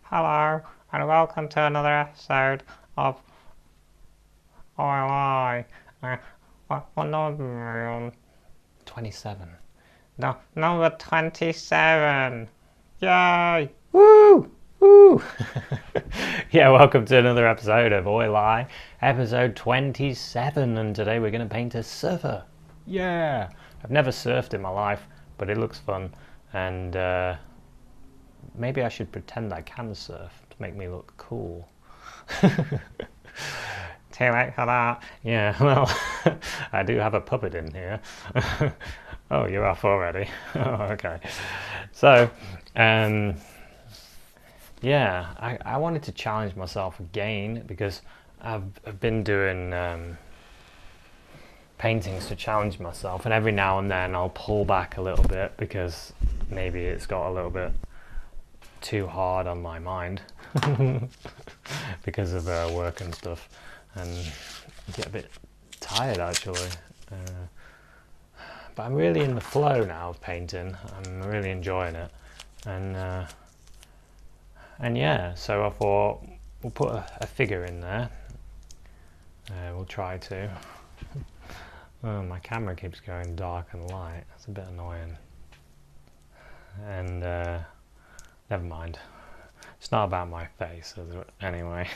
Hello, and welcome to another episode of OLI. What number? 27. No, number 27. Yay! Woo! Woo! Yeah, welcome to another episode of OLI, episode 27, and today we're going to paint a surfer. Yeah! I've never surfed in my life, but it looks fun, and maybe I should pretend I can surf to make me look cool. Too late for that. Yeah, well, I do have a puppet in here. Oh, you're off already. Oh, okay. So, yeah, I wanted to challenge myself again because I've been doing paintings to challenge myself, and every now and then I'll pull back a little bit because maybe it's got a little bit too hard on my mind because of work and stuff, and get a bit tired actually. But I'm really in the flow now of painting. I'm really enjoying it, and yeah. So I thought we'll put a figure in there. We'll try to. Oh, my camera keeps going dark and light. That's a bit annoying. And never mind. It's not about my face, anyway.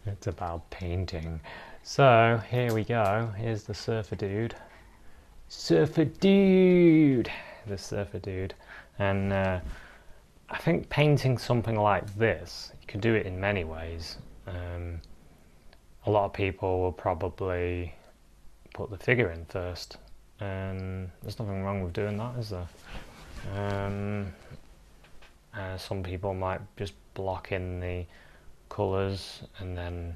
It's about painting. So here we go. Here's the surfer dude. Surfer dude! The surfer dude. And I think painting something like this, you can do it in many ways. A lot of people will probably put the figure in first. And there's nothing wrong with doing that, is there? Some people might just block in the colours and then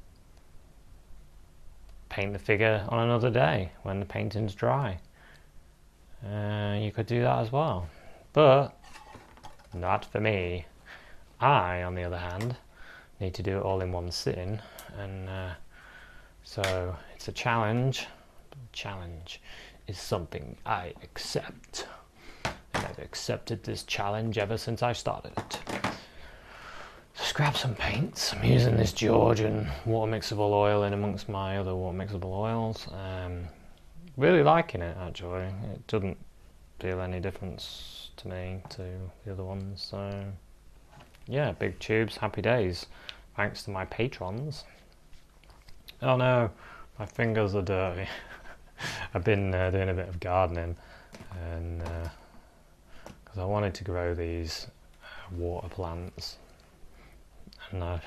paint the figure on another day when the painting's dry. You could do that as well, but not for me. I, on the other hand, need to do it all in one sitting, and so it's a challenge. Challenge is something I accept. I've accepted this challenge ever since I started it. Just grab some paints. I'm using this Georgian water mixable oil in amongst my other water mixable oils. Really liking it actually. It doesn't feel any difference to me to the other ones. So yeah, big tubes, happy days. Thanks to my patrons. Oh no, my fingers are dirty. I've been doing a bit of gardening, and I wanted to grow these water plants, and I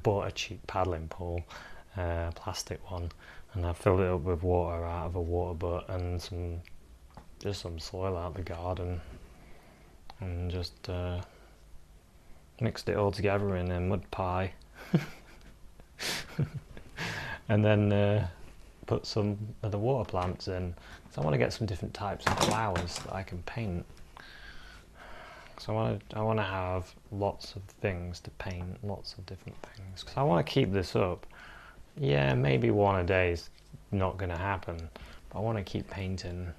bought a cheap paddling pool, a plastic one, and I filled it up with water out of a water butt and some soil out of the garden, and just mixed it all together in a mud pie, and then put some of the water plants in. So I want to get some different types of flowers that I can paint. So I want to have lots of things to paint, lots of different things. Because I want to keep this up. Yeah, maybe one a day is not going to happen, but I want to keep painting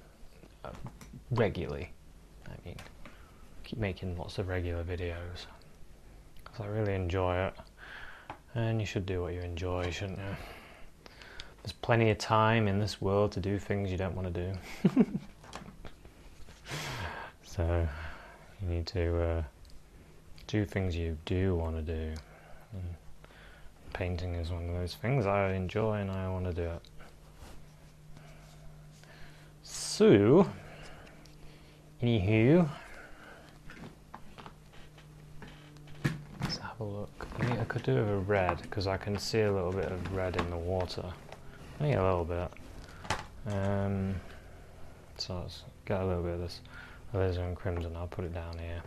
regularly. I mean, keep making lots of regular videos. Because I really enjoy it. And you should do what you enjoy, shouldn't you? There's plenty of time in this world to do things you don't want to do. So you need to do things you do want to do. And painting is one of those things I enjoy and I want to do it. So, anywho, let's have a look. I could do with a red because I can see a little bit of red in the water. Only a little bit. So let's get a little bit of this Alizarin Crimson. I'll put it down here.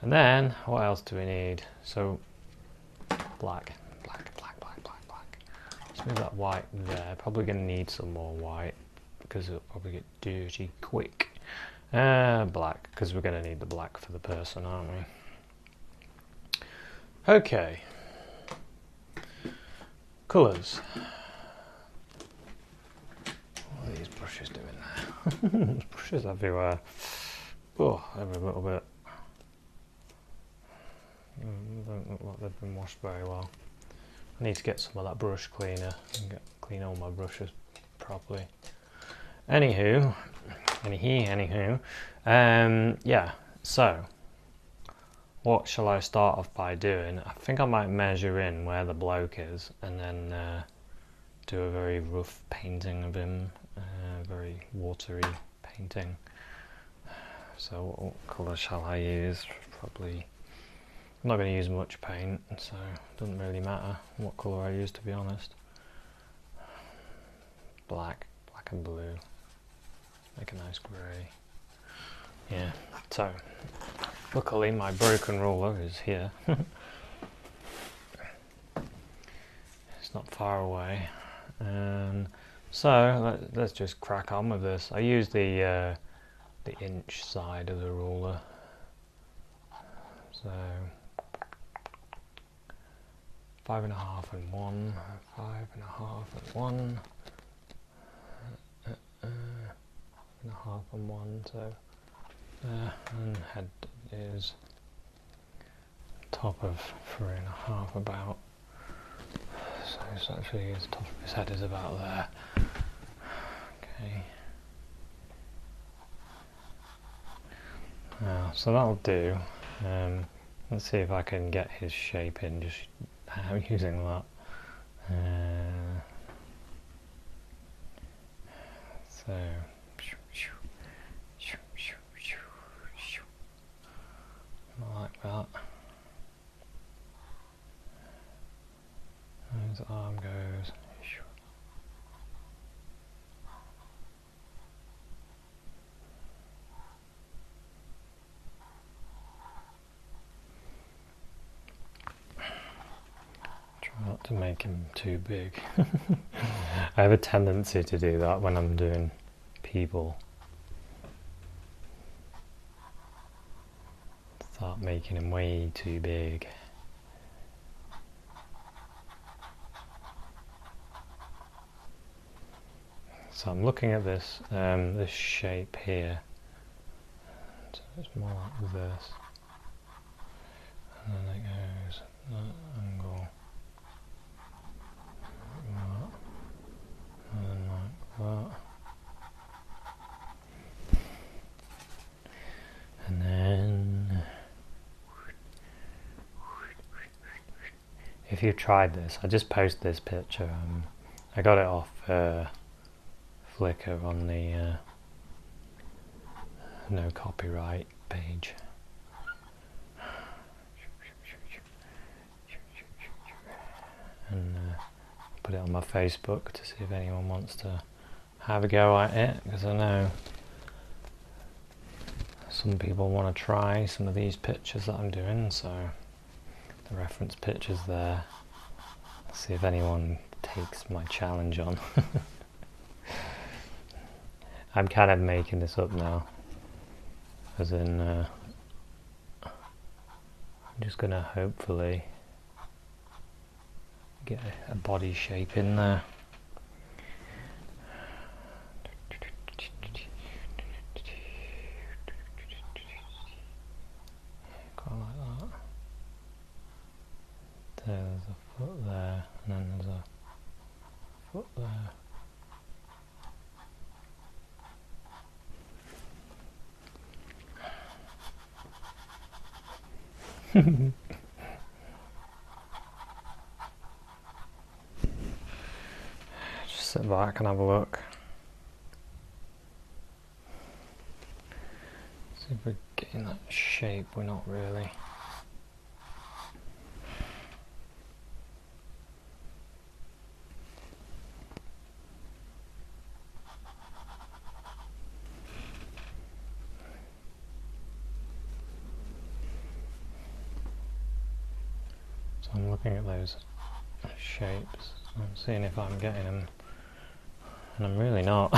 And then, what else do we need? So, black. Let's move that white there. Probably going to need some more white because it'll probably get dirty quick. Black, because we're going to need the black for the person, aren't we? Okay. Colours. What are these brushes doing there? There's brushes everywhere. Oh, every little bit. don't look like they've been washed very well. I need to get some of that brush cleaner and clean all my brushes properly. Anywho, yeah, so what shall I start off by doing? I think I might measure in where the bloke is and then do a very rough painting of him, very watery painting. So what colour shall I use? Probably, I'm not going to use much paint, so it doesn't really matter what colour I use, to be honest. Black and blue. Make a nice grey. Yeah, so luckily my broken ruler is here. It's not far away. So let's just crack on with this. I use the inch side of the ruler. So 5.5 and 1, 5.5 and 1, 5.5 and 1. So and head is top of 3.5 about. So it's actually the top of his head is about there. Okay. So that'll do. Let's see if I can get his shape in just using that. So like that. His arm goes. Try not to make him too big. I have a tendency to do that when I'm doing people. Start making him way too big. So I'm looking at this this shape here. So it's more like this. And then it goes that angle. Like that. And then like that. And then if you've tried this, I just posted this picture. I got it off Flickr on the no copyright page. And put it on my Facebook to see if anyone wants to have a go at it, because I know some people want to try some of these pictures that I'm doing, so the reference pictures there. Let's see if anyone takes my challenge on. I'm kind of making this up now, as in I'm just going to hopefully get a body shape in there. Quite like that. There's a foot there, and then there's a foot there. Just sit back and have a look. See if we're getting that shape. We're not really. So I'm looking at those shapes. I'm seeing if I'm getting them, and I'm really not.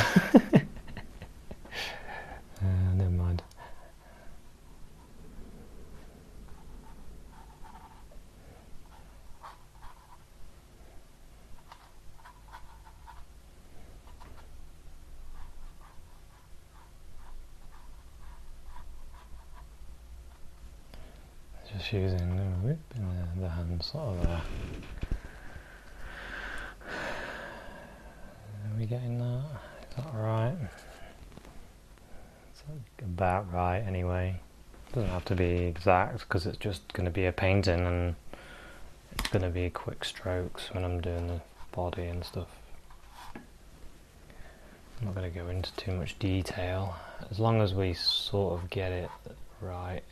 Never mind. Just Just using the whip in the hand sort of there. Are we getting that? Is that right? It's about right anyway. Doesn't have to be exact because it's just going to be a painting and it's going to be quick strokes when I'm doing the body and stuff. I'm not going to go into too much detail, as long as we sort of get it right.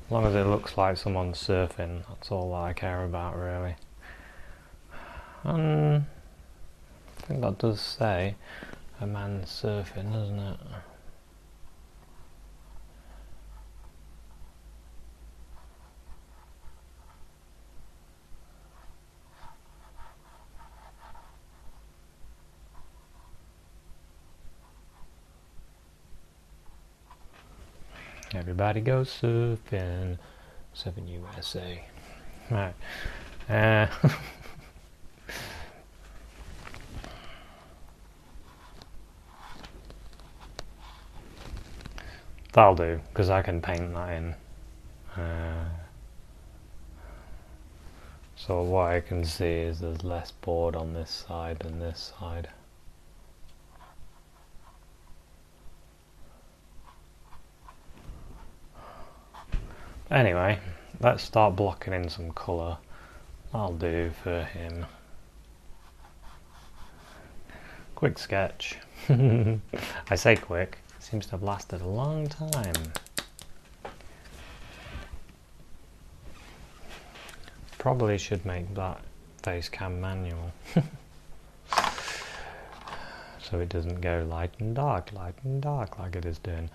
As long as it looks like someone's surfing, that's all that I care about really. And I think that does say a man surfing, doesn't it? Everybody goes surfing, surfing USA. Right. That'll do, because I can paint that in. So what I can see is there's less board on this side than this side. Anyway, let's start blocking in some colour. I'll do for him. Quick sketch. I say quick, it seems to have lasted a long time. Probably should make that face cam manual. So it doesn't go light and dark like it is doing.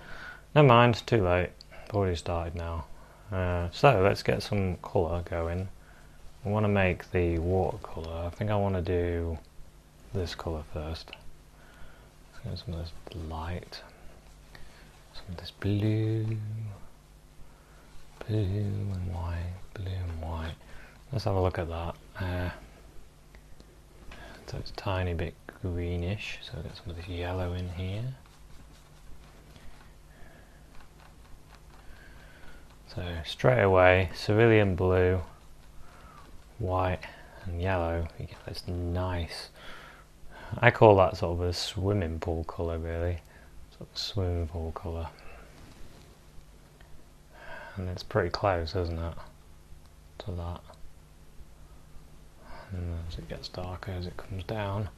Never mind, too late. I've already started now. So let's get some colour going. I want to make the watercolour. I think I want to do this colour first. Get some of this light, some of this blue, blue and white, blue and white. Let's have a look at that. So it's a tiny bit greenish, so I've got some of this yellow in here. So straight away, cerulean blue, white and yellow, you get this nice, I call that sort of a swimming pool colour really, sort of swimming pool colour. And it's pretty close, isn't it, to that. And as it gets darker as it comes down.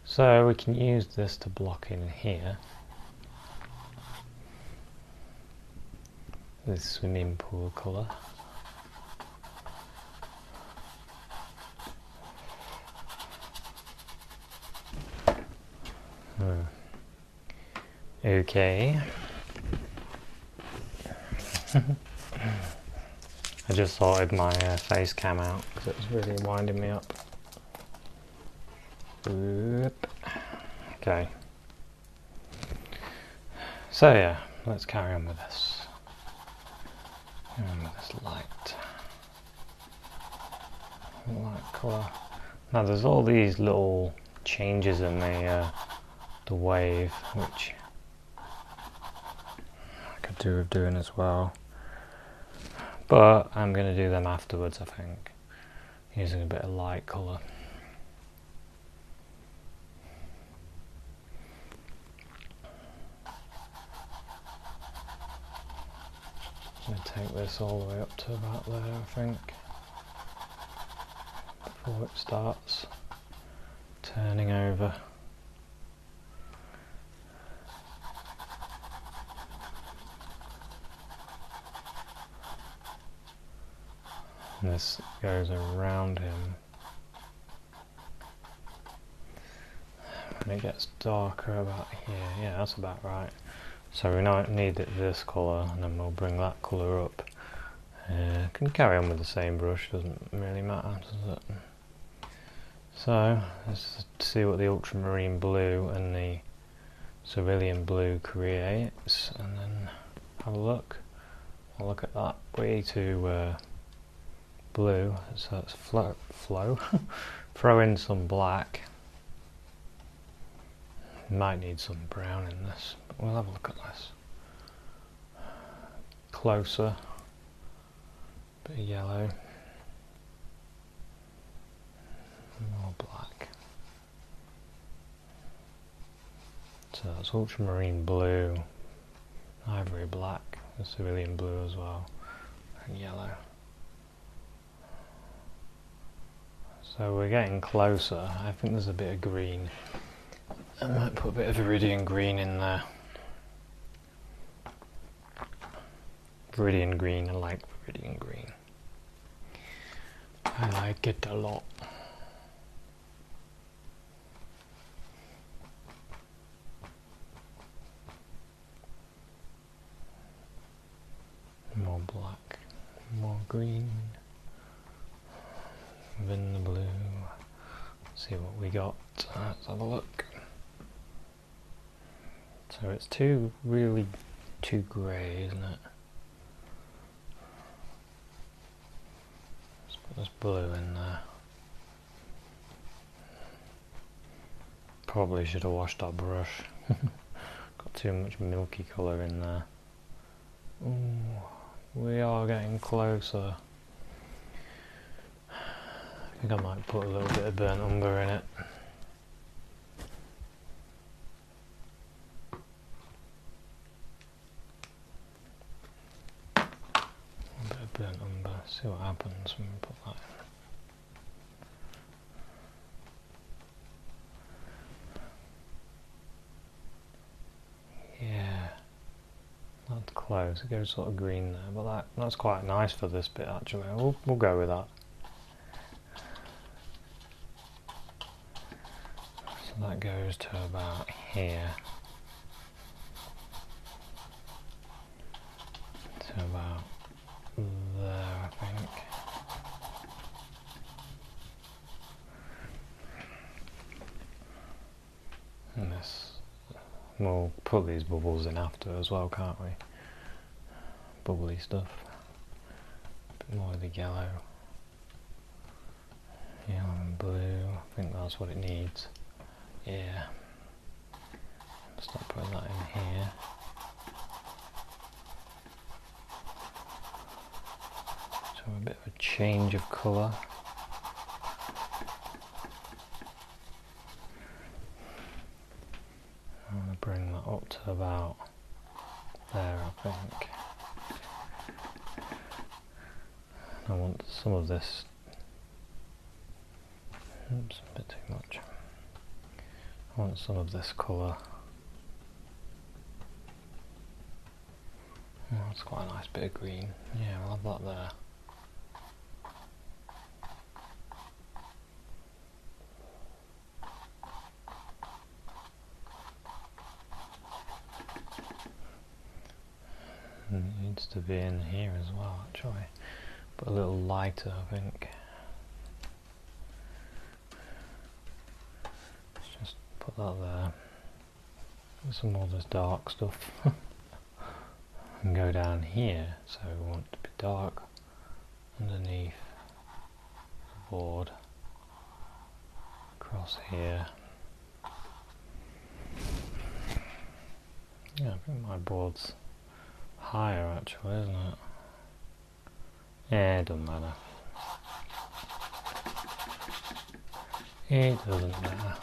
So we can use this to block in here. This swimming pool colour. Okay. I just sorted my face cam out because it was really winding me up. Oop. Okay. So yeah, let's carry on with this. With this light colour. Now there's all these little changes in the wave, which I could do with doing as well, but I'm going to do them afterwards, I think, using a bit of light colour. I'm going to take this all the way up to about there, I think, before it starts turning over. And this goes around him. When it gets darker about here, yeah, that's about right. So we now need this colour, and then we'll bring that colour up. Can carry on with the same brush, doesn't really matter, does it? So let's see what the Ultramarine Blue and the Cerulean Blue creates, and then have a look. I'll look at that. Way to blue, so it's flow. Throw in some black. Might need some brown in this, but we'll have a look at this closer. Bit of yellow. More black. So that's Ultramarine Blue, Ivory Black, and Cerulean Blue as well, and yellow. So we're getting closer. I think there's a bit of green. I might put a bit of Viridian Green in there. Viridian Green, I like Viridian Green. I like it a lot. More black, more green, then the blue. Let's see what we got. Let's have a look. So it's really too grey, isn't it? Let's put this blue in there. Probably should have washed that brush. Got too much milky colour in there. Ooh. We are getting closer. I think I might put a little bit of burnt umber in it. A bit of burnt umber, see what happens when we put that in. Yeah. That's close, it goes sort of green there, but that's quite nice for this bit actually. We'll go with that. So that goes to about here. To about there, I think. And this. We'll put these bubbles in after as well, can't we? Bubbly stuff. A bit more of the yellow. Yellow and blue. I think that's what it needs. Yeah. Start putting that in here. So a bit of a change of colour. I'm going to bring that up to about there, I think. I want some of this. Oops, a bit too much. I want some of this colour. Oh, that's quite a nice bit of green. Yeah, we'll have that there. It needs to be in here as well, actually, but a little lighter, I think. Let's just put that there. Get some more of this dark stuff. And go down here, so we want it to be dark underneath the board. Across here. Yeah, I think my board's higher actually, isn't it? Yeah, it doesn't matter. It doesn't matter.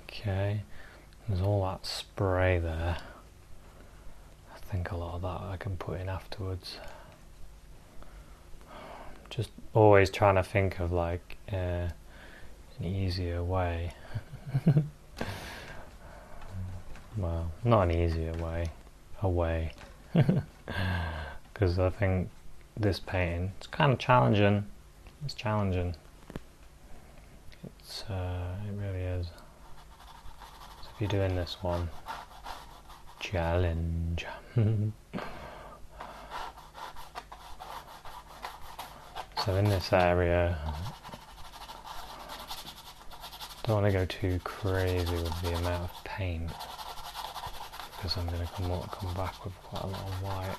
Okay, there's all that spray there. I think a lot of that I can put in afterwards. Just always trying to think of like an easier way. Well, not an easier way, a way. Because I think this painting, it's kind of challenging. It's challenging. It really is. So if you're doing this one, challenge. So in this area, don't want to go too crazy with the amount of paint, because I'm going to come back with quite a lot of white.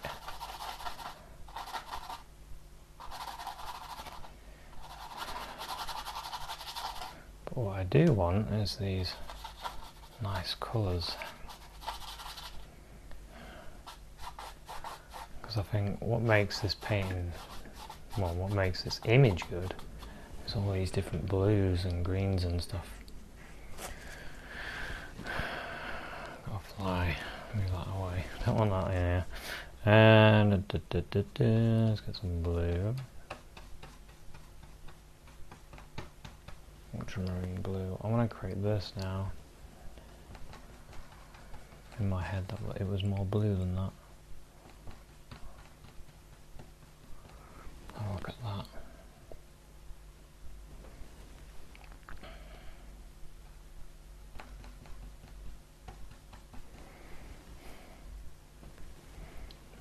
But what I do want is these nice colours. Because I think what makes this painting, well, what makes this image good is all these different blues and greens and stuff. Got a fly, move that away, don't want that in here. And let's get some blue. Ultramarine blue. I want to create this now. In my head, that it was more blue than that. Oh, look at that.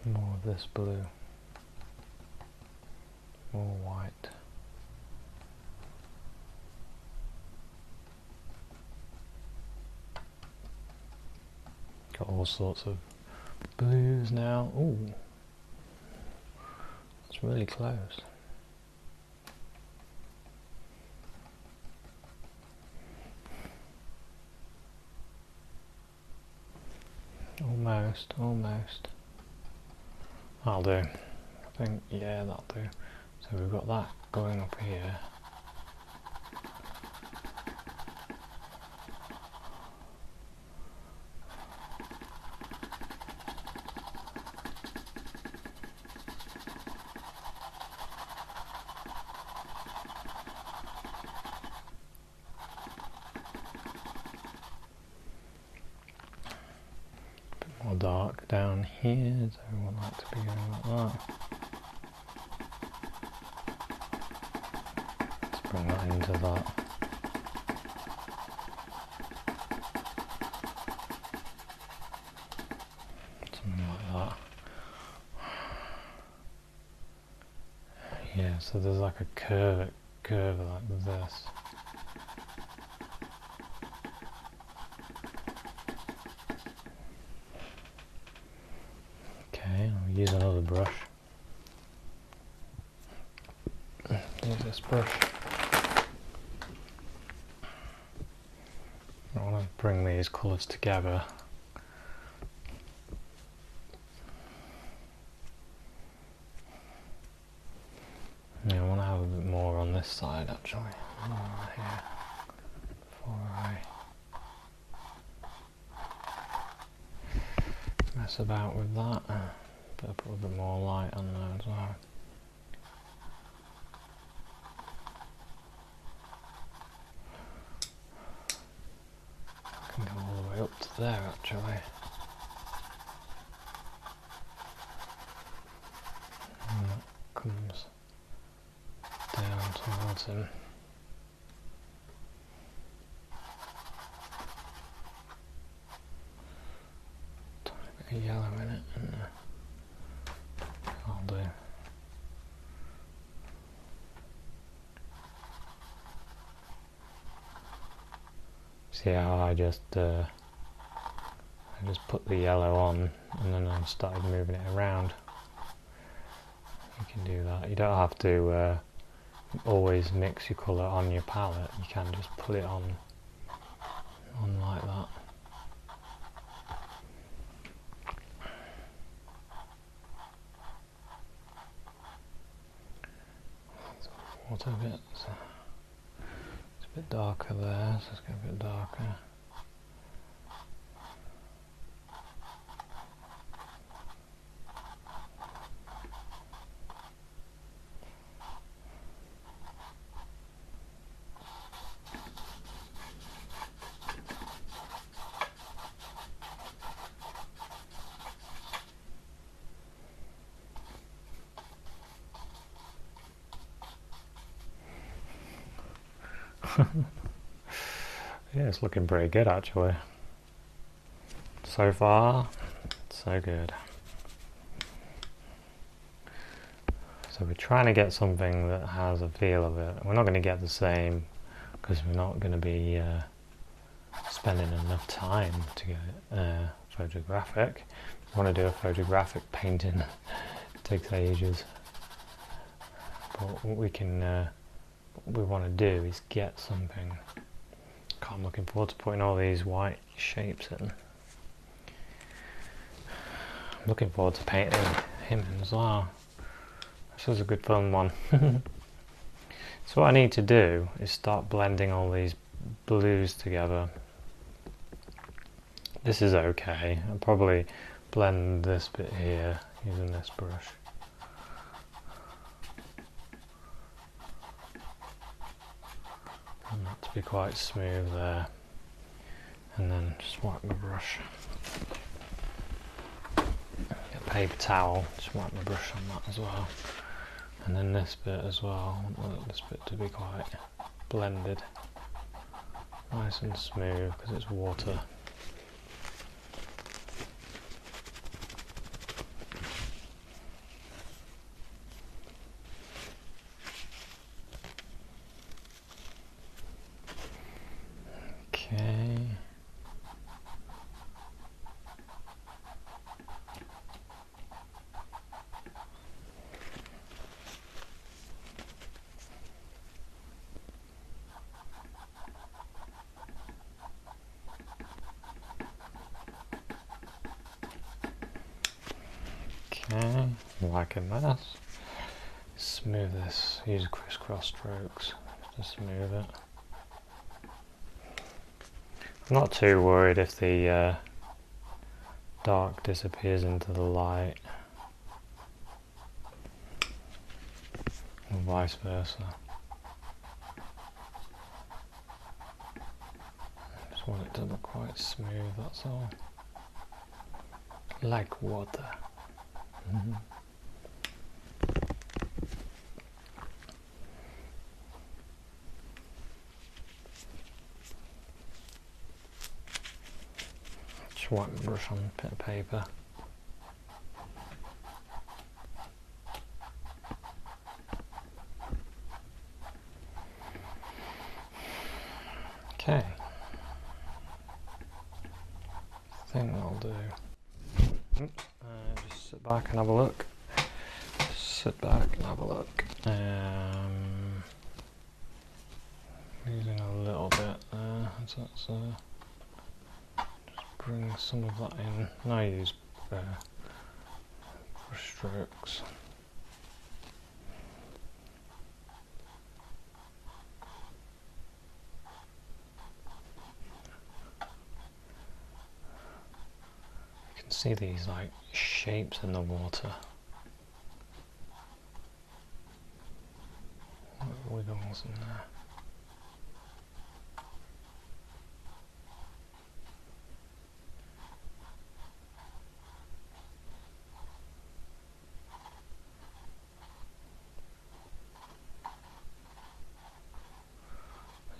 More of this blue. More white. Got all sorts of blues now. Ooh, that's really close. Almost, almost. That'll do. I think, yeah, that'll do. So we've got that going up here. More dark down here, so we want that to be going like that. Let's bring that into that. Something like that. Yeah, so there's like a curve like this. I'll use another brush. Use this brush. I want to bring these colours together. Yeah, I want to have a bit more on this side actually. Here. Before I mess about with that. Better put a bit more light on there as well. I can go all the way up to there actually. And that comes down towards him. Tiny bit of yellow in it. And I'll do. See how I just put the yellow on and then I started moving it around. You can do that. You don't have to always mix your colour on your palette. You can just put it on like that. Water bits. It's a bit darker there, so let's get a bit darker. Yeah, it's looking pretty good actually. So far, so good. So we're trying to get something that has a feel of it. We're not going to get the same because we're not going to be spending enough time to get it photographic. If you want to do a photographic painting, it takes ages. But what we can what we want to do is get something. I'm looking forward to putting all these white shapes in. I'm looking forward to painting him in as well. This was a good fun one. So what I need to do is start blending all these blues together. This is okay. I'll probably blend this bit here using this brush. And that to be quite smooth there. And then just wipe my brush. Get a paper towel, just wipe my brush on that as well. And then this bit as well, I want this bit to be quite blended. Nice and smooth because it's water. Okay, liking that. Smooth this, use crisscross strokes to smooth it. I'm not too worried if the dark disappears into the light, or vice versa. I just want it to look quite smooth, that's all. Like water. Just wipe the brush on a bit of paper. Okay. I think that'll do. Just sit back and have a look. Sit back and have a look. Using a little bit there, so that's just bring some of that in. And I use brush strokes. You can see these like shapes in the water. Wiggles in there.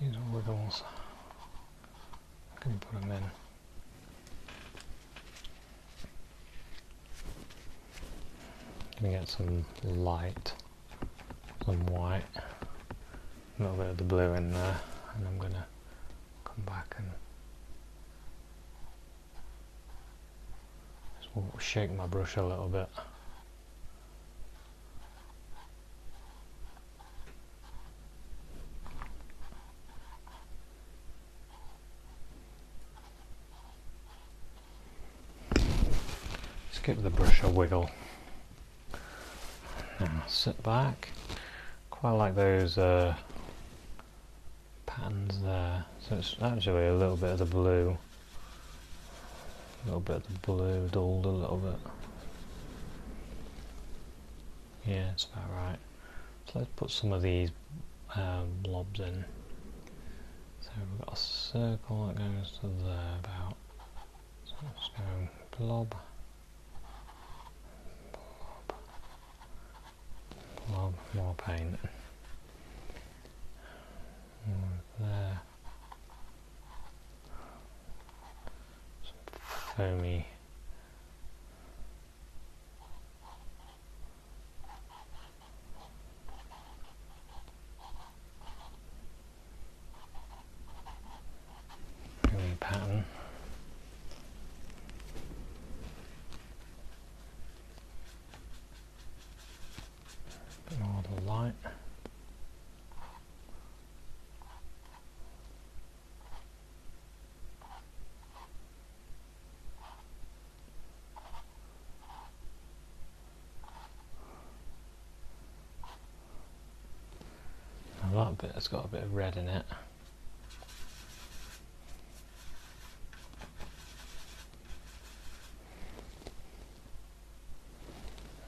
These are wiggles. I can put them in. Gonna get some light, some white, a little bit of the blue in there, and I'm gonna come back and just shake my brush a little bit. Just give the brush a wiggle. Now sit back. Quite like those patterns there. So it's actually a little bit of the blue. A little bit of the blue dulled a little bit. Yeah, it's about right. So let's put some of these blobs in. So we've got a circle that goes to there about. So let's go blob. Blob, more paint. There. Some foamy. Foamy pattern. Bit more of the light. that bit has got a bit of red in it.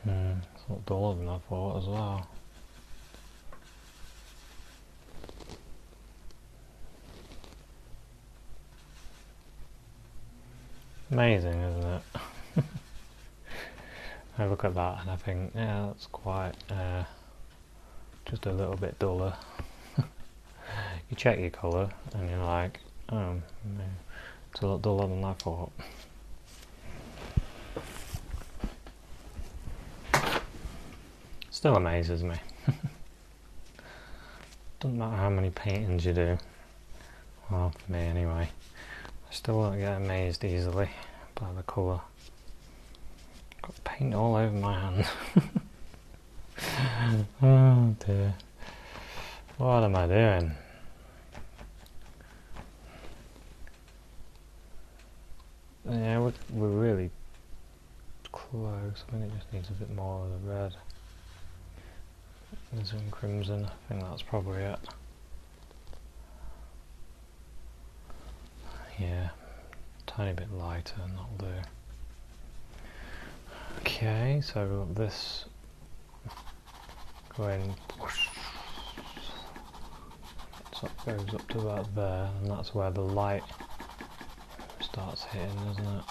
It's a lot duller than I thought as well. Amazing, isn't it? I look at that and I think, yeah, that's quite just a little bit duller. You check your colour and you're like, oh, it's a lot duller than I thought. Still amazes me. Doesn't matter how many paintings you do. Well, for me anyway. I still won't get amazed easily by the colour. Got paint all over my hand. Oh dear. What am I doing? Yeah, we're really close. I think it just needs a bit more of the red. Alizarin Crimson, I think that's probably it. Yeah, tiny bit lighter and that'll do. Okay, so we've got this going, so it goes up to about there, and that's where the light starts hitting, isn't it?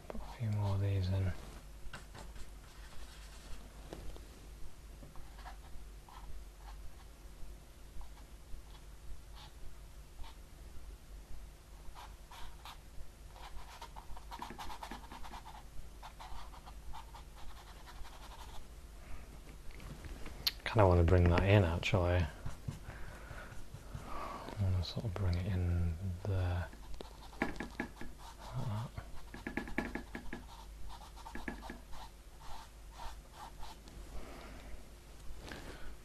Put a few more of these in. Kind of want to bring that in actually. I want to sort of bring it in there. Like that.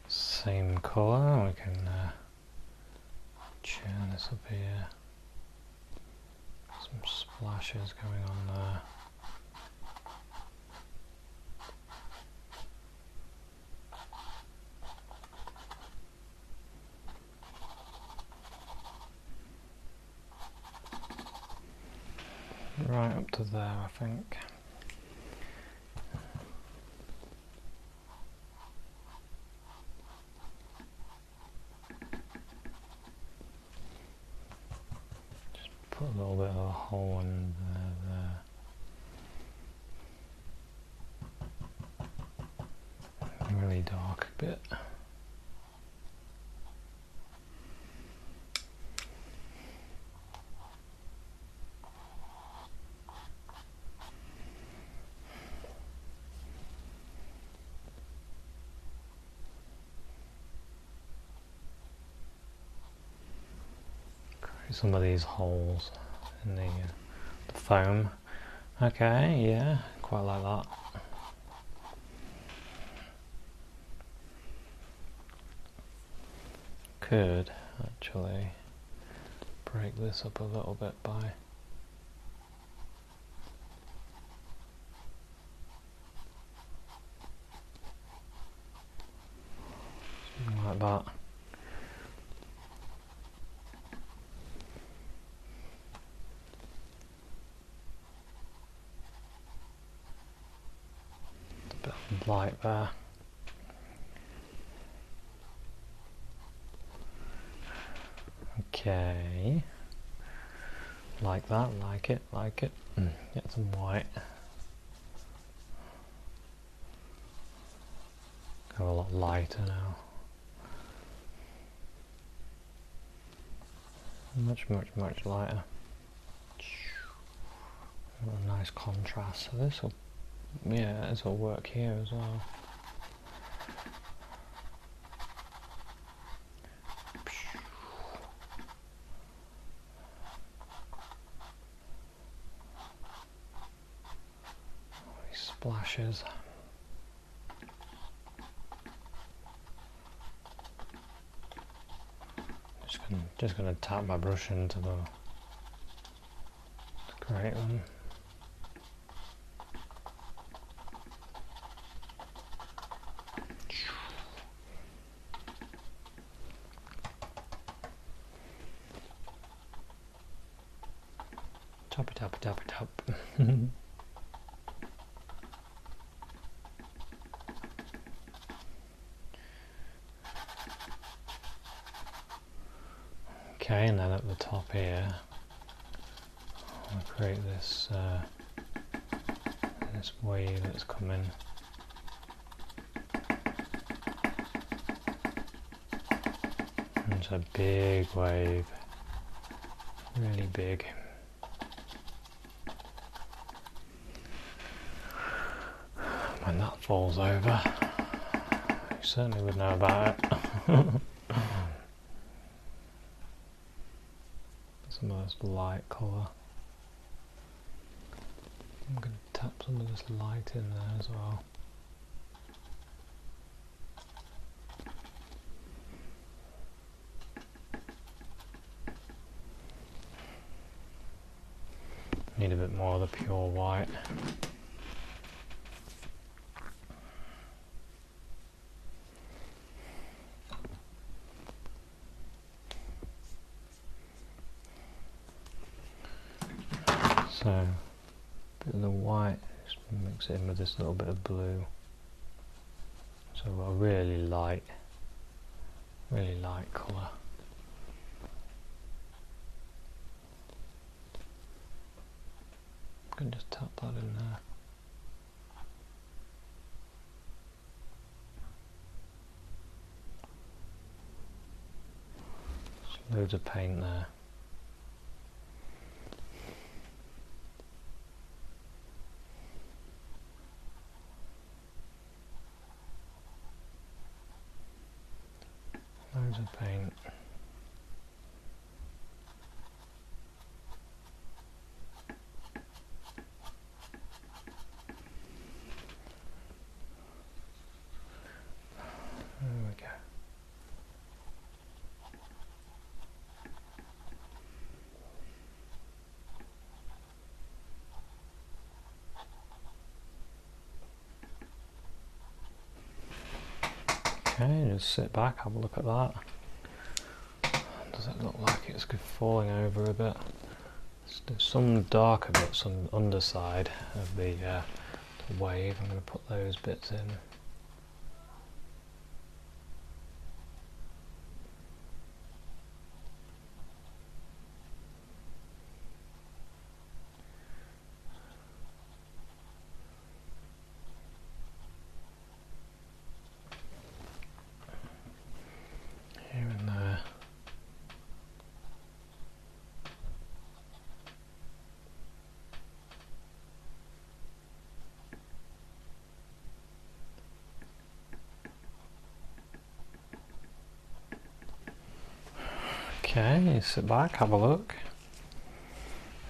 Same colour, we can churn this up here. Some splashes going on there. Right up to there, I think. Just put a little bit of a hole in there. Really dark bit. Some of these holes in the foam. Okay, yeah, quite like that. Could actually break this up a little bit by something like that. Light there. Okay, like that, like it. Get some white. Go a lot lighter now. Much lighter. A nice contrast. So this will. Yeah, this will work here as well. These splashes. Just going to tap my brush into the to create one. Tap, tap, tap, tap. Okay, and then at the top here, I'll create this this wave that's coming. And it's a big wave, really big. When that falls over, you certainly would know about it. Some of this light colour. I'm going to tap some of this light in there as well. Need a bit more of the pure white. So, a bit of the white, just mix it in with this little bit of blue. So I've got a really light colour. I can just tap that in there. Just loads of paint there. Loads of paint. There we go. Okay, just sit back, have a look at that. Does it look like it's falling over a bit? There's some darker bits on the underside of the wave. I'm going to put those bits in. Here and there. Okay, sit back, have a look.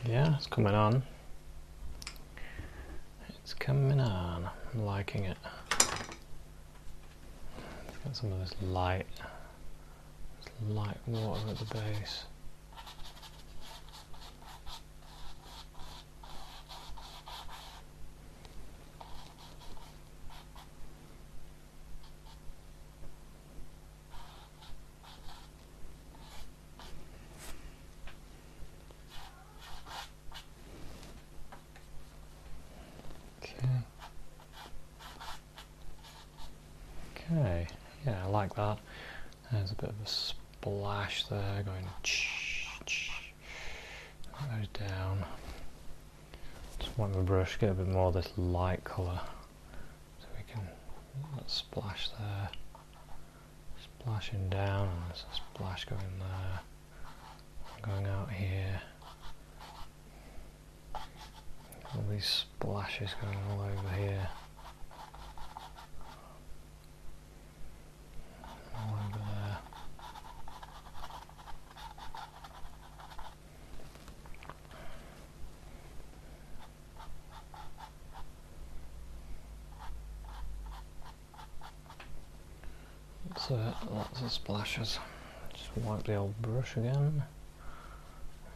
Yeah, it's coming on. It's coming on. I'm liking it. It's got some of this light water at the base. Okay, yeah, I like that. There's a bit of a splash there going that goes down. Just want my brush, get a bit more of this light colour so we can that splash there, splashing down, and there's a splash going there, going out here. All these splashes going all over here. All over there. That's lots of splashes. Just wipe the old brush again.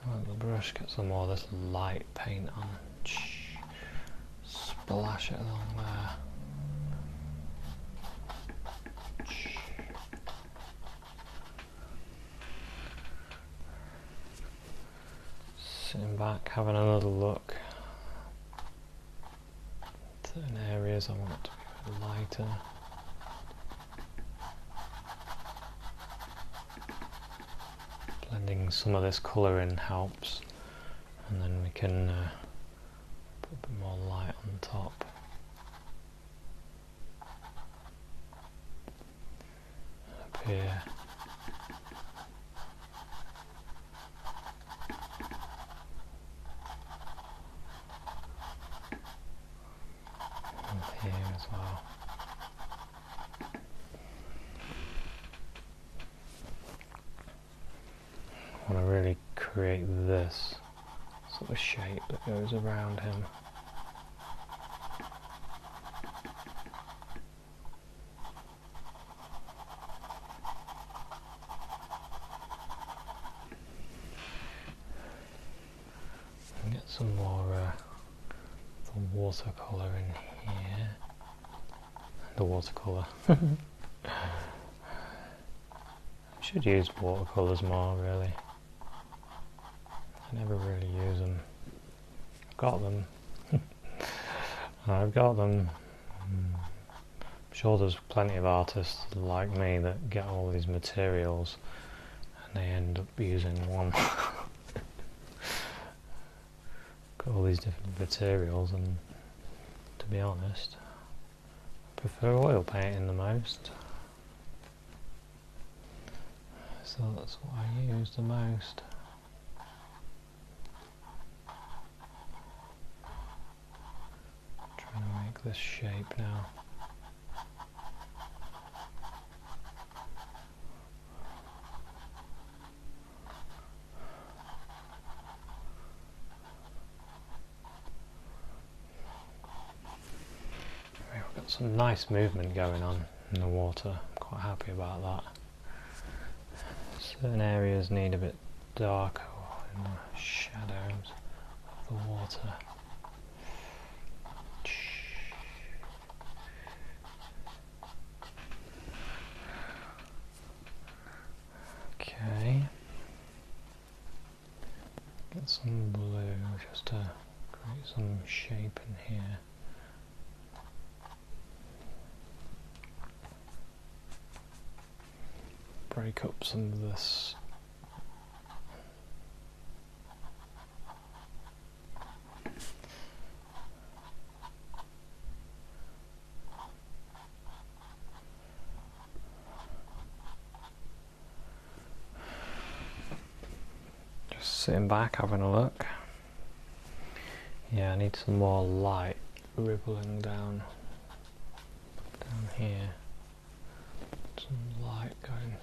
Wipe the brush, get some more of this light paint on. Splash it along there. Sitting back, having another look. Certain areas I want it to be a bit lighter. Blending some of this colour in helps, and then we can put a bit more light on top. Up here. And here as well. I want to really create this sort of shape that goes around him. And get some more the watercolour in here. The watercolour. I should use watercolours more, really. I never really use them. I've got them. I've got them. I'm sure there's plenty of artists like me that get all these materials and they end up using one. Got all these different materials, and to be honest, I prefer oil painting the most. So that's what I use the most. Trying to make this shape now. We've got some nice movement going on in the water. I'm quite happy about that. Certain areas need a bit darker in the shadows of the water. Okay. Get some blue just to create some shape in here. Break up some of this. Just sitting back, having a look. Yeah, I need some more light rippling down here. Some light going.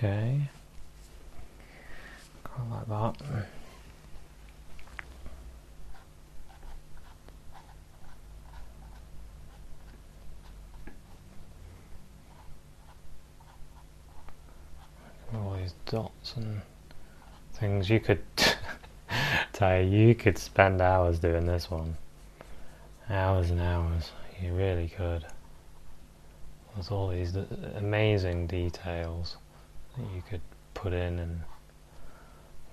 Okay, quite like that. All these dots and things. You could tell you could spend hours doing this one. Hours and hours. You really could. There's all these amazing details that you could put in, and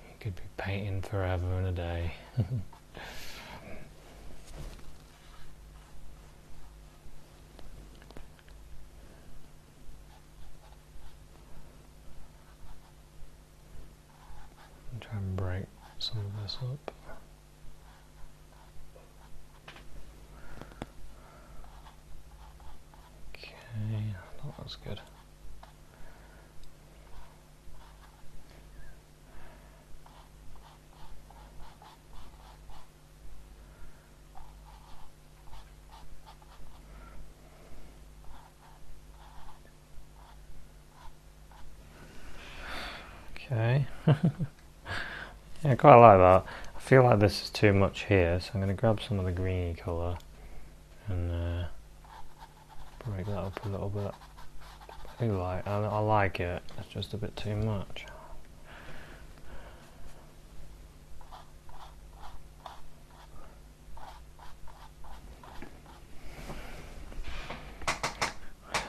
you could be painting forever and a day. Try and break some of this up. Okay, that looks good. Okay. Yeah, I quite like that. I feel like this is too much here, so I'm going to grab some of the greeny colour and break that up a little bit. I like it, it's just a bit too much.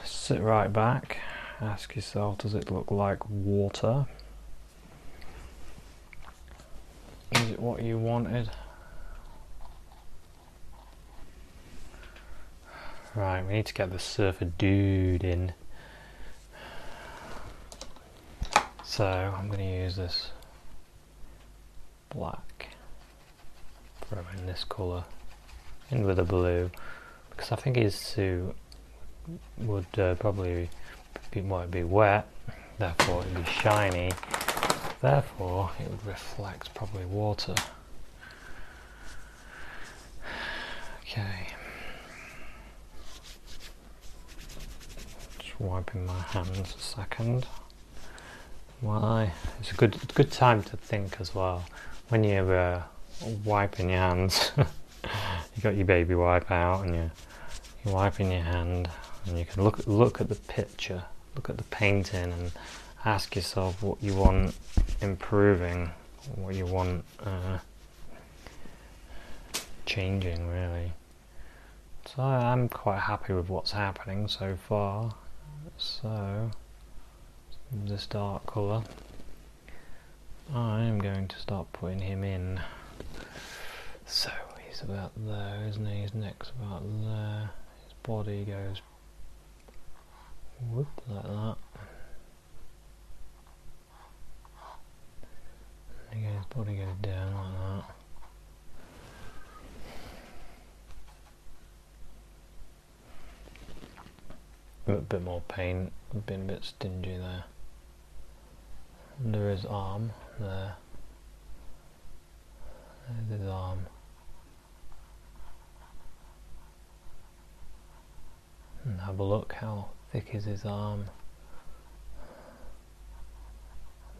Sit right back, ask yourself, does it look like water? Is it what you wanted? Right, we need to get the surfer dude in. So I'm going to use this black, throw in this colour, in with the blue, because I think his suit would probably might be wet, therefore it would be shiny, therefore it would reflect probably water. Okay. Just wiping my hands a second. Why? It's a good time to think as well. When you're wiping your hands, you got your baby wipe out and you're wiping your hand, and you can look at the picture, look at the painting, and ask yourself what you want improving, what you want changing, really. So I'm quite happy with what's happening so far. So this dark colour, I am going to start putting him in. So he's about there, isn't he? His neck's about there. His body goes whoop like that. And again, his body goes down like that. A bit more paint, I've been a bit stingy there. Under his arm, there. There's his arm. And have a look, how thick is his arm?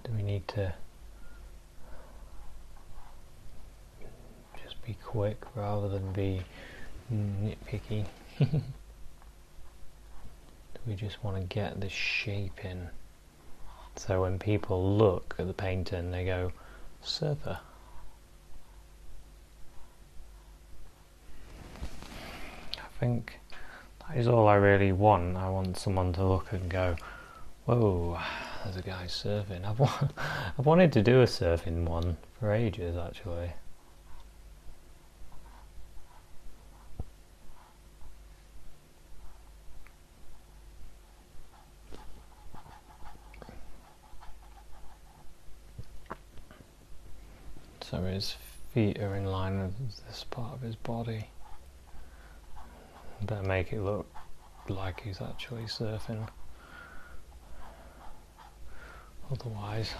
Do we need to just be quick rather than be nitpicky? Do we just want to get the shape in? So when people look at the painting, they go, surfer. I think that is all I really want. I want someone to look and go, whoa, there's a guy surfing. I've wanted to do a surfing one for ages, actually. So his feet are in line with this part of his body. Better make it look like he's actually surfing. Otherwise,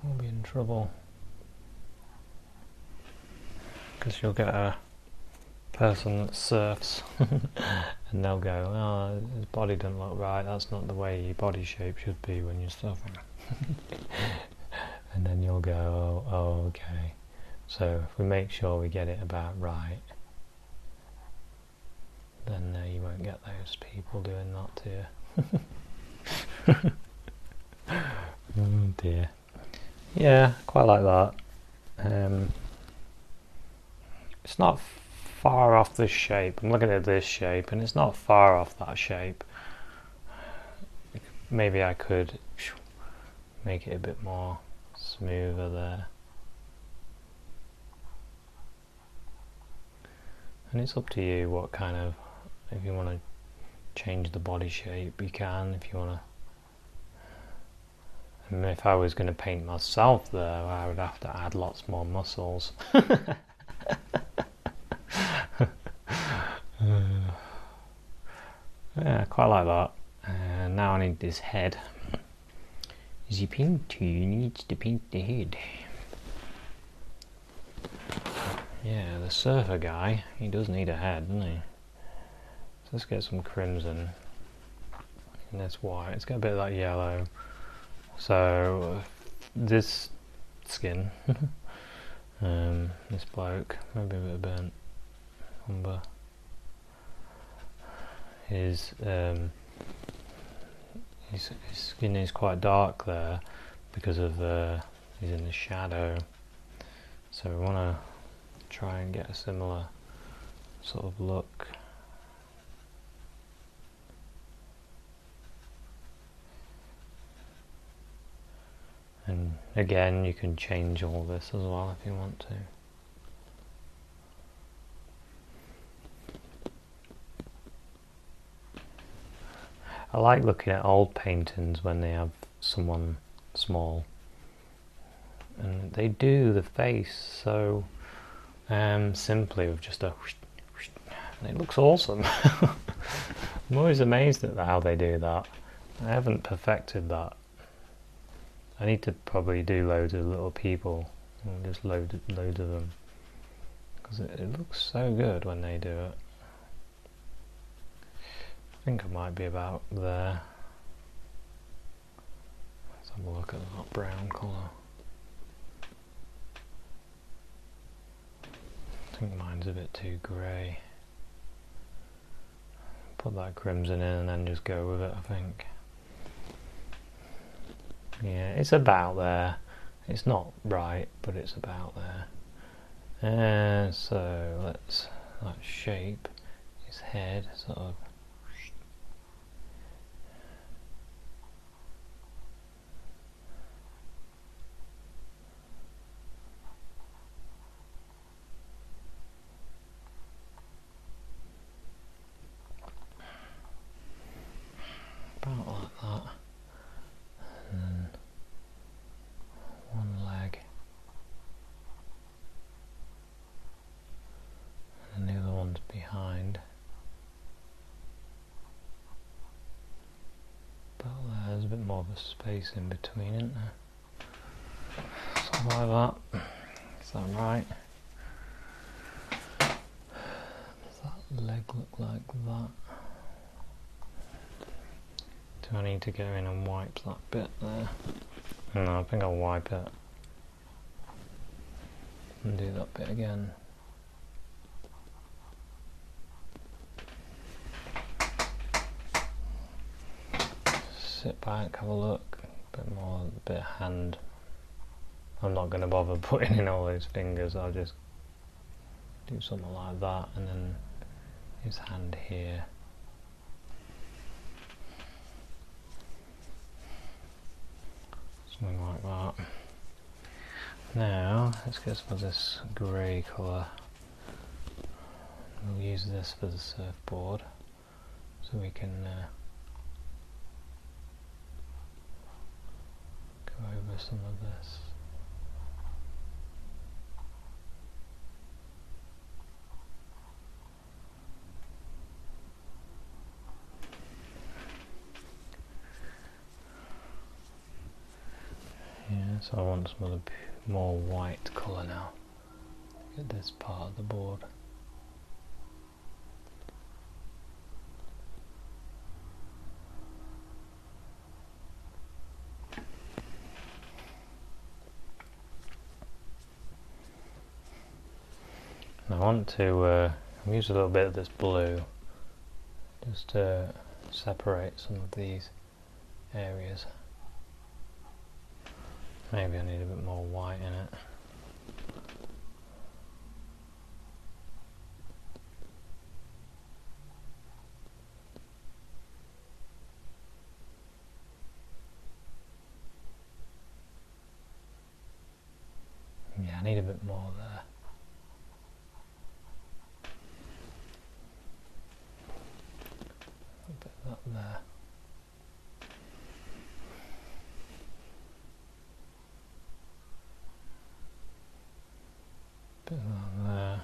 we'll be in trouble. Because you'll get a person that surfs and they'll go, oh, his body doesn't look right, that's not the way your body shape should be when you're surfing. And then you'll go, oh, okay. So if we make sure we get it about right, then you won't get those people doing that to you. Oh dear. Yeah, quite like that. It's not far off this shape. I'm looking at this shape and it's not far off that shape. Maybe I could make it a bit more smoother there. And it's up to you what kind of, if you want to change the body shape you can, if you want to. And if I was going to paint myself there, I would have to add lots more muscles. Yeah, quite like that. And now I need this head. The painter needs to paint the head. Yeah, the surfer guy, he does need a head, doesn't he? So let's get some crimson in this white. Let's get a bit of that yellow. So this skin, this bloke, maybe a bit of burnt umber. His skin is quite dark there because of he's in the shadow. So we want to try and get a similar sort of look. And again, you can change all this as well if you want to. I like looking at old paintings when they have someone small, and they do the face so simply with just a whoosh, whoosh, and it looks awesome. I'm always amazed at how they do that. I haven't perfected that. I need to probably do loads of little people, and just loads of them, because it looks so good when they do it. I think I might be about there. Let's have a look at that brown colour. I think mine's a bit too grey. Put that crimson in and then just go with it, I think. Yeah, it's about there. It's not right, but it's about there. So let's that shape his head sort of. About like that. And then one leg, and the other one's behind. But there's a bit more of a space in between, isn't there? Something like that. Is that right? Does that leg look like that? Do I need to go in and wipe that bit there? No, I think I'll wipe it and do that bit again. Sit back, have a look, a bit of hand. I'm not going to bother putting in all those fingers, I'll just do something like that, and then his hand here. Something like that. Now, let's get some of this grey colour. We'll use this for the surfboard, so we can go over some of this. Yeah, so I want some of the more white colour now. Get this part of the board. And I want to use a little bit of this blue just to separate some of these areas. Maybe I need a bit more white in it. Yeah, I need a bit more there. A bit of that there. Bit of that there.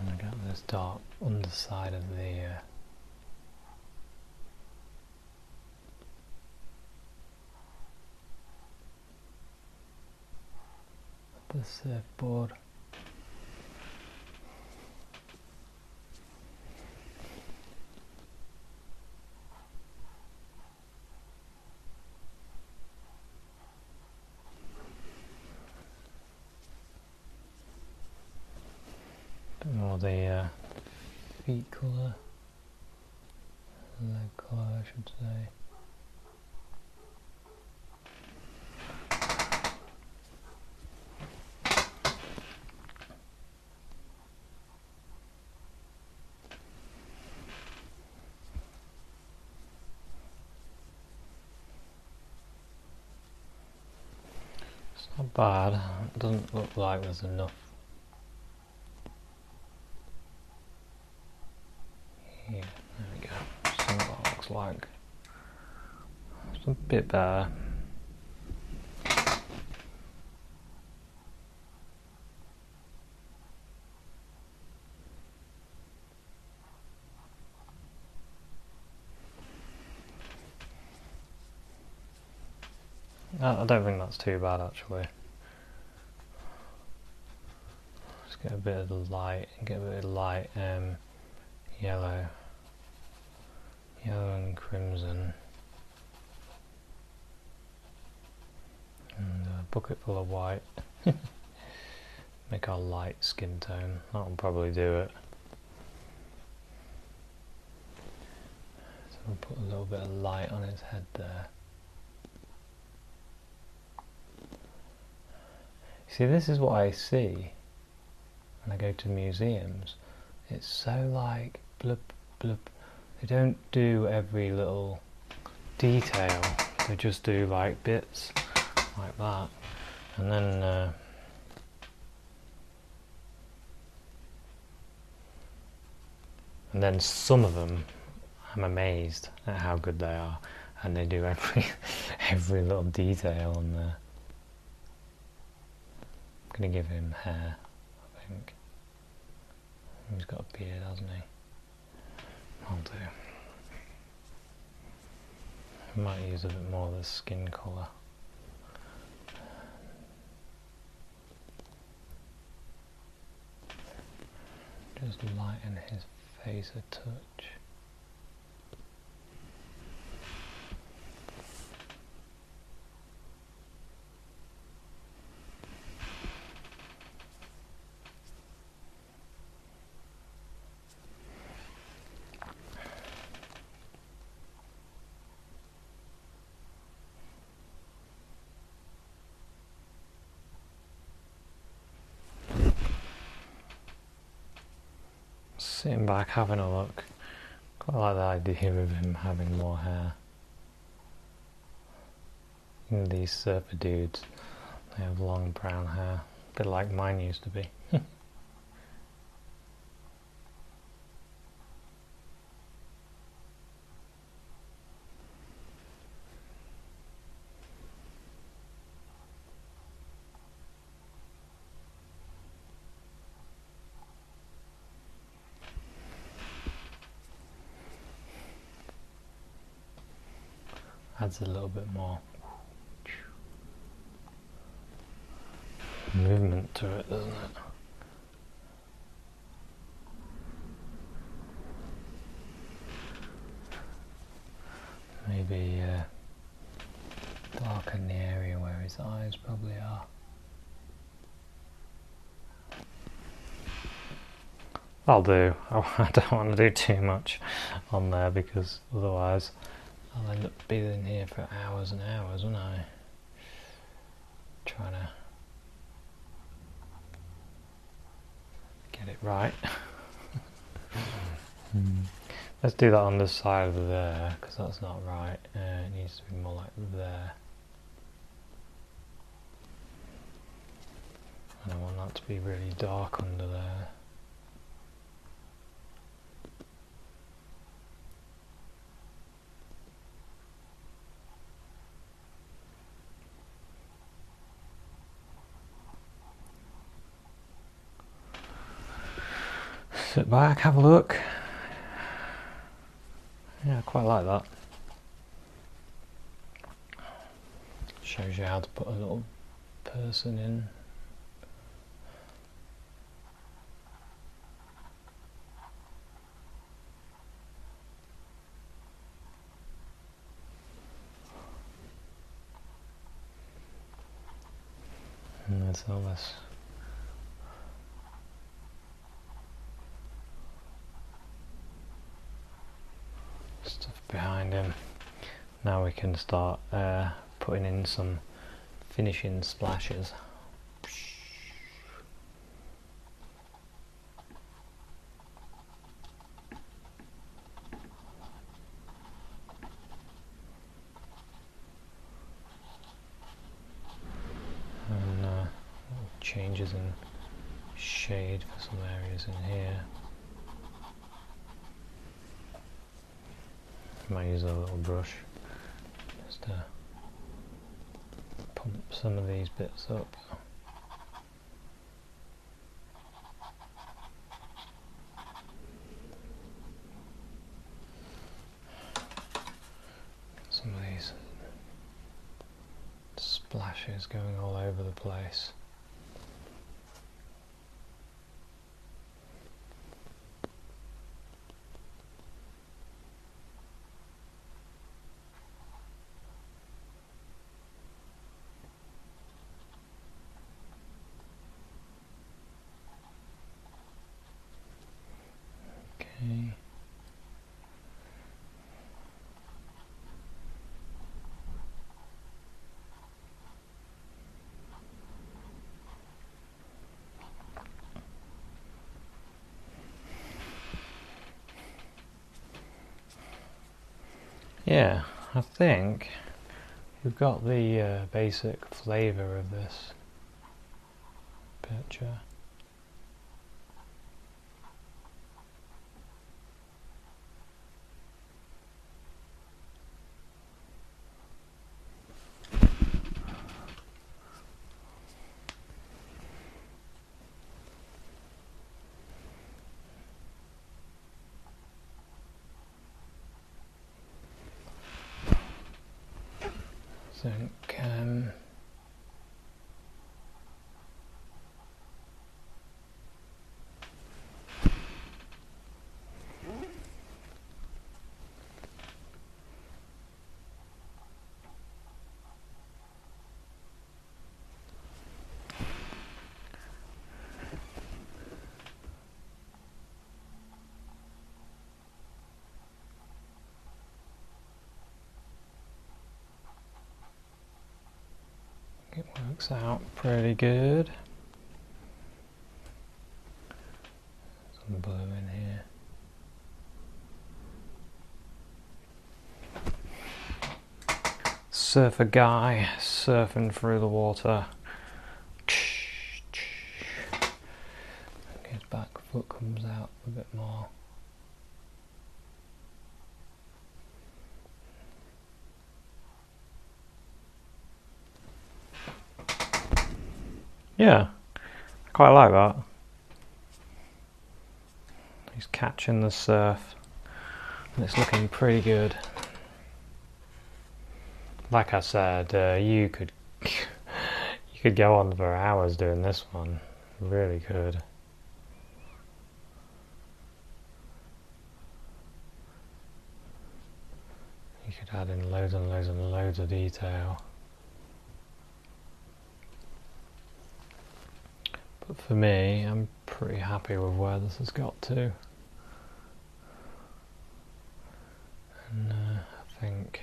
And I got this dark underside of the the surfboard. Bit more the feet colour, leg colour I should say. It's not bad, it doesn't look like there's enough here. There we go. See what that looks like. It's a bit better. I don't think that's too bad actually. Just get a bit of the light, yellow and crimson, and a bucket full of white. Make our light skin tone, that'll probably do it. So we'll put a little bit of light on his head there. See, this is what I see when I go to museums. It's so like blub blub. They don't do every little detail. They just do like bits like that, and then some of them I'm amazed at how good they are, and they do every little detail on there. I'm going to give him hair, I think. He's got a beard, hasn't he? I'll do. I might use a bit more of the skin colour. Just lighten his face a touch. Sitting back having a look, quite like the idea of him having more hair. You know, these surfer dudes, they have long brown hair, a bit like mine used to be. Adds a little bit more movement to it, doesn't it? Maybe darken the area where his eyes probably are. I'll do. I don't want to do too much on there because otherwise I'll end up being here for hours and hours, won't I? Trying to get it right. Let's do that on the side of there, because that's not right. It needs to be more like there. I don't want that to be really dark under there. Sit back, have a look. Yeah, I quite like that. Shows you how to put a little person in And there's all this stuff behind him. Now we can start putting in some finishing splashes. And changes in shade for some areas in here. I might use a little brush just to pump some of these bits up. Some of these splashes going all over the place. Okay. Yeah, I think we've got the basic flavour of this picture. I think it works out pretty good. Some blue in here. Surfer guy surfing through the water. His back foot comes out a bit more. Yeah, I quite like that. He's catching the surf and it's looking pretty good. Like I said, you could go on for hours doing this one. You really could. You could add in loads and loads and loads of detail. But for me, I'm pretty happy with where this has got to. And I think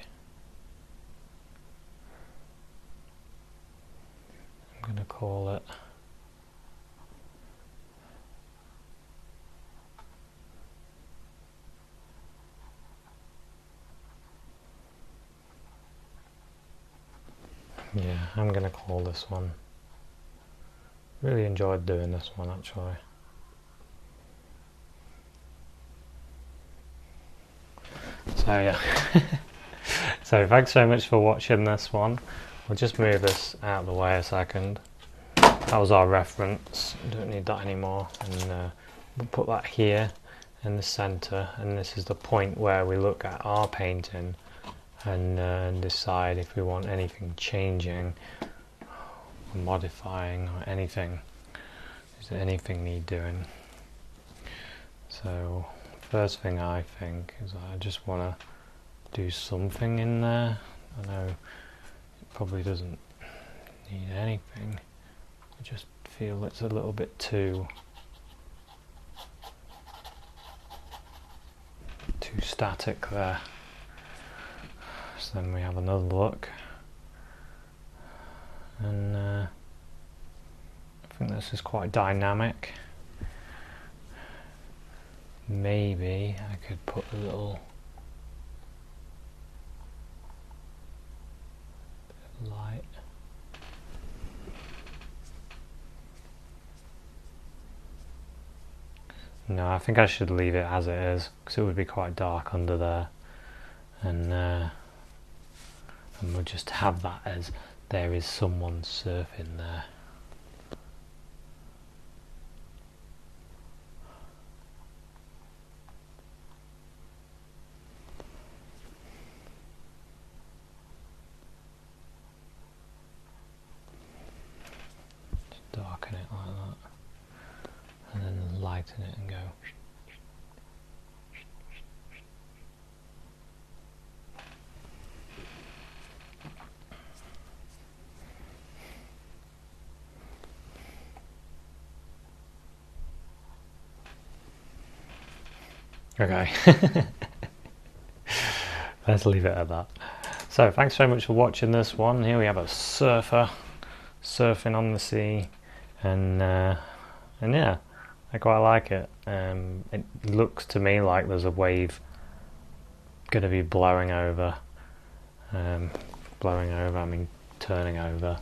I'm going to call it I'm going to call this one. Really enjoyed doing this one actually. So yeah. So thanks so much for watching this one. We'll just move this out of the way a second. That was our reference. Don't need that anymore. And we'll put that here in the centre, and this is the point where we look at our painting and decide if we want anything changing, modifying, or anything. Is there anything need doing? So first thing I think is I just want to do something in there. I know it probably doesn't need anything, I just feel it's a little bit too static there. So then we have another look, and I think this is quite dynamic. Maybe I could put a little bit of light. No, I think I should leave it as it is, because it would be quite dark under there, and we'll just have that as there is someone surfing there. Just darken it like that, and then lighten it and go. Okay, let's leave it at that. So thanks so much for watching this one. Here we have a surfer surfing on the sea, and yeah, I quite like it. It looks to me like there's a wave going to be blowing over, I mean turning over,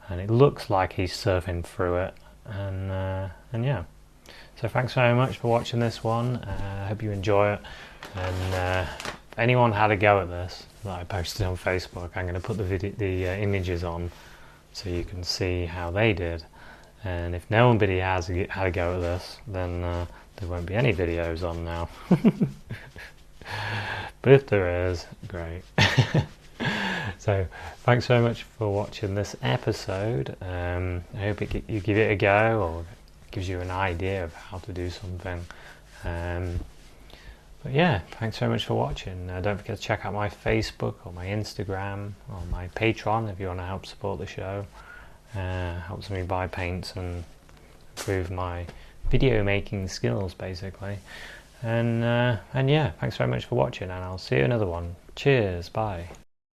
and it looks like he's surfing through it, and yeah. So thanks very much for watching this one. I hope you enjoy it, and if anyone had a go at this that I posted on Facebook, I'm going to put the images on so you can see how they did, and if nobody has had a go at this, then there won't be any videos on now. But if there is, great. So thanks very much for watching this episode. I hope you give it a go, or gives you an idea of how to do something. But yeah, thanks very much for watching. Don't forget to check out my Facebook or my Instagram or my Patreon if you want to help support the show. Helps me buy paints and improve my video making skills, basically. And yeah, thanks very much for watching, and I'll see you in another one. Cheers, bye.